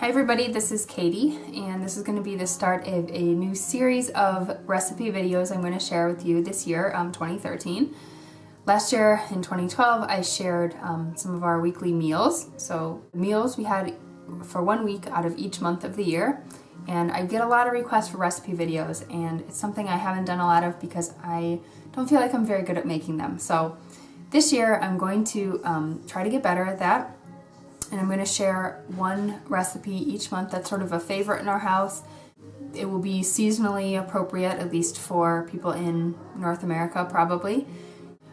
Hi everybody, this is Katie, and this is going to be the start of a new series of recipe videos I'm going to share with you this year, 2013. Last year in 2012 I shared some of our weekly meals. So meals we had for 1 week out of each month of the year, and I get a lot of requests for recipe videos, and it's something I haven't done a lot of because I don't feel like I'm very good at making them. So this year I'm going to try to get better at that. And I'm going to share one recipe each month that's sort of a favorite in our house. It will be seasonally appropriate, at least for people in North America probably.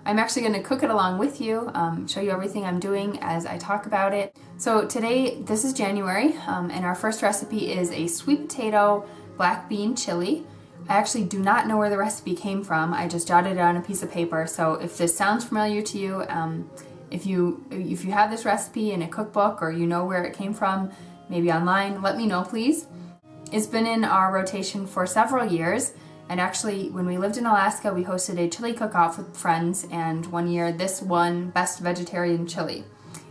I'm actually going to cook it along with you, show you everything I'm doing as I talk about it. So today, this is January, and our first recipe is a sweet potato black bean chili. I actually do not know where the recipe came from. I just jotted it on a piece of paper, so if this sounds familiar to you, if you have this recipe in a cookbook or you know where it came from, maybe online, let me know please. It's been in our rotation for several years, and actually when we lived in Alaska we hosted a chili cook-off with friends, and one year this won Best Vegetarian Chili.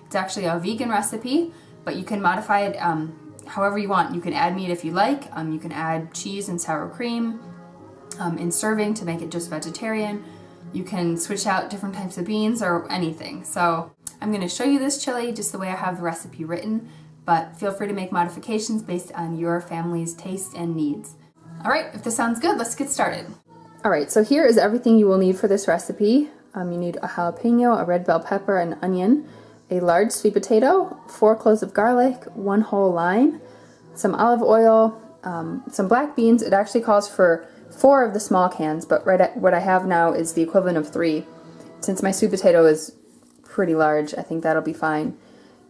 It's actually a vegan recipe, but you can modify it however you want. You can add meat if you like, you can add cheese and sour cream in serving to make it just vegetarian. You can switch out different types of beans or anything. So I'm going to show you this chili just the way I have the recipe written, but feel free to make modifications based on your family's taste and needs. Alright, if this sounds good, let's get started. Alright, so here is everything you will need for this recipe. You need a jalapeno, a red bell pepper, an onion, a large sweet potato, 4 cloves of garlic, 1 whole lime, some olive oil, some black beans. It actually calls for 4 of the small cans, but what I have now is the equivalent of 3. Since my sweet potato is pretty large, I think that'll be fine.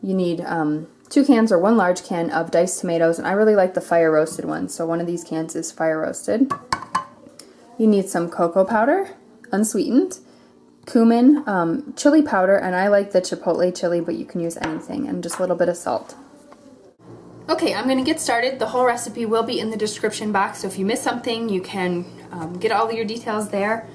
You need 2 cans or 1 large can of diced tomatoes, and I really like the fire roasted ones, so one of these cans is fire roasted. You need some cocoa powder, unsweetened, cumin, chili powder, and I like the chipotle chili, but you can use anything, and just a little bit of salt. Okay, I'm going to get started. The whole recipe will be in the description box, so if you miss something, you can get all of your details there.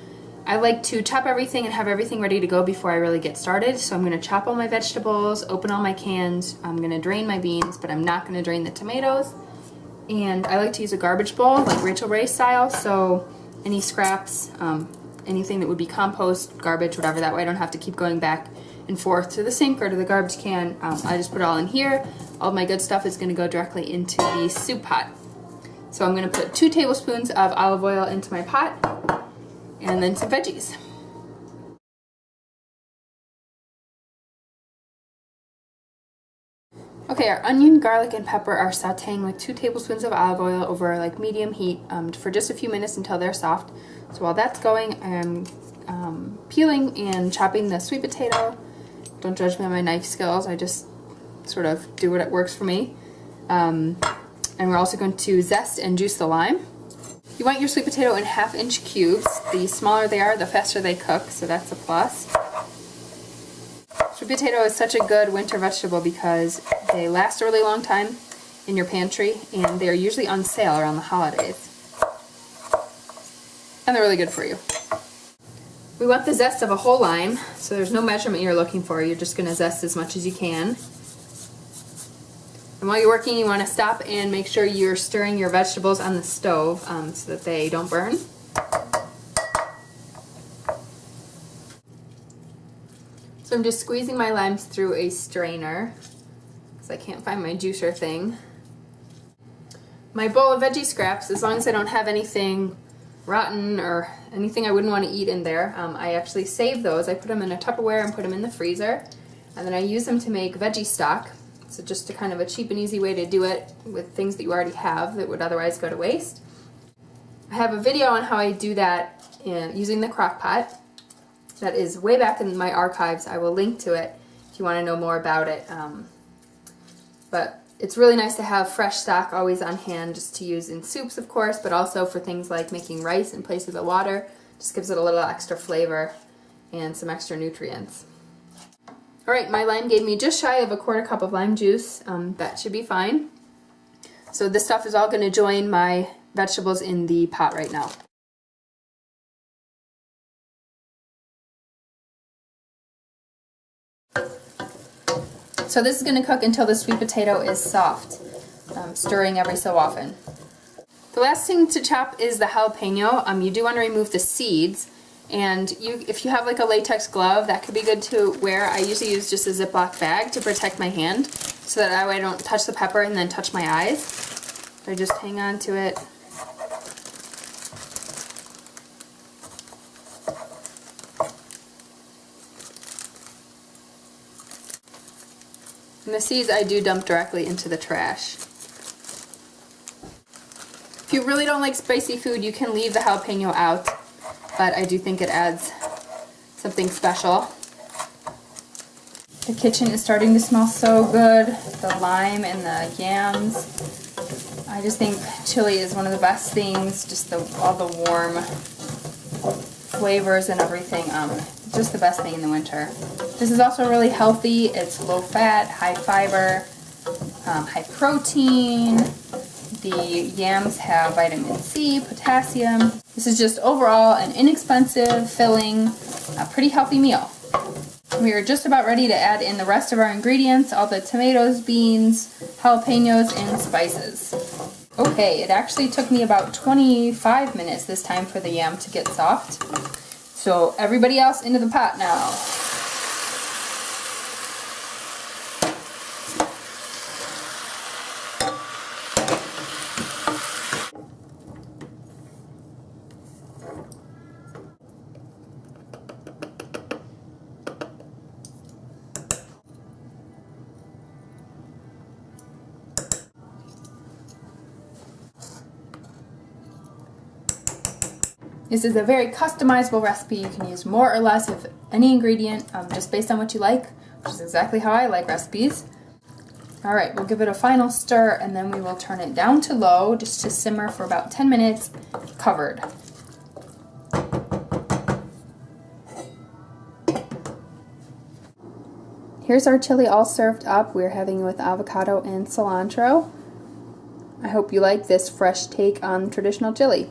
I like to chop everything and have everything ready to go before I really get started, so I'm going to chop all my vegetables, open all my cans, I'm going to drain my beans, but I'm not going to drain the tomatoes. And I like to use a garbage bowl, like Rachel Ray style, so any scraps, anything that would be compost, garbage, whatever, that way I don't have to keep going back and forth to the sink or to the garbage can. I just put it all in here. All of my good stuff is going to go directly into the soup pot. So I'm going to put 2 tablespoons of olive oil into my pot, and then some veggies. Okay, our onion, garlic, and pepper are sauteing with 2 tablespoons of olive oil over like medium heat for just a few minutes until they're soft. So while that's going, I'm peeling and chopping the sweet potato. Don't judge me on my knife skills, I just sort of do what works for me. And we're also going to zest and juice the lime. You want your sweet potato in 1/2-inch cubes. The smaller they are, the faster they cook, so that's a plus. Sweet potato is such a good winter vegetable because they last a really long time in your pantry, and they're usually on sale around the holidays. And they're really good for you. We want the zest of a whole lime, so there's no measurement you're looking for. You're just going to zest as much as you can. And while you're working, you want to stop and make sure you're stirring your vegetables on the stove so that they don't burn. So I'm just squeezing my limes through a strainer because I can't find my juicer thing. My bowl of veggie scraps, as long as I don't have anything rotten or anything I wouldn't want to eat in there, I actually save those. I put them in a Tupperware and put them in the freezer, and then I use them to make veggie stock. So just a kind of a cheap and easy way to do it with things that you already have that would otherwise go to waste. I have a video on how I do that using the crock pot. That is way back in my archives. I will link to it if you want to know more about it. But it's really nice to have fresh stock always on hand, just to use in soups, of course, but also for things like making rice in place of the water. Just gives it a little extra flavor and some extra nutrients. Alright, my lime gave me just shy of a 1/4 cup of lime juice. That should be fine. So this stuff is all going to join my vegetables in the pot right now. So this is going to cook until the sweet potato is soft. stirring every so often. The last thing to chop is the jalapeno. You do want to remove the seeds, and if you have like a latex glove, that could be good to wear. I usually use just a Ziploc bag to protect my hand, so that way I don't touch the pepper and then touch my eyes. I just hang on to it. And the seeds I do dump directly into the trash. If you really don't like spicy food, you can leave the jalapeno out, but I do think it adds something special. The kitchen is starting to smell so good. The lime and the yams. I just think chili is one of the best things, just all the warm flavors and everything. Just the best thing in the winter. This is also really healthy. It's low fat, high fiber, high protein. The yams have vitamin C, potassium. This is just overall an inexpensive, filling, pretty healthy meal. We are just about ready to add in the rest of our ingredients, all the tomatoes, beans, jalapenos, and spices. Okay, it actually took me about 25 minutes this time for the yam to get soft. So everybody else into the pot now. This is a very customizable recipe. You can use more or less of any ingredient, just based on what you like, which is exactly how I like recipes. Alright, we'll give it a final stir and then we will turn it down to low just to simmer for about 10 minutes, covered. Here's our chili all served up. We're having it with avocado and cilantro. I hope you like this fresh take on traditional chili.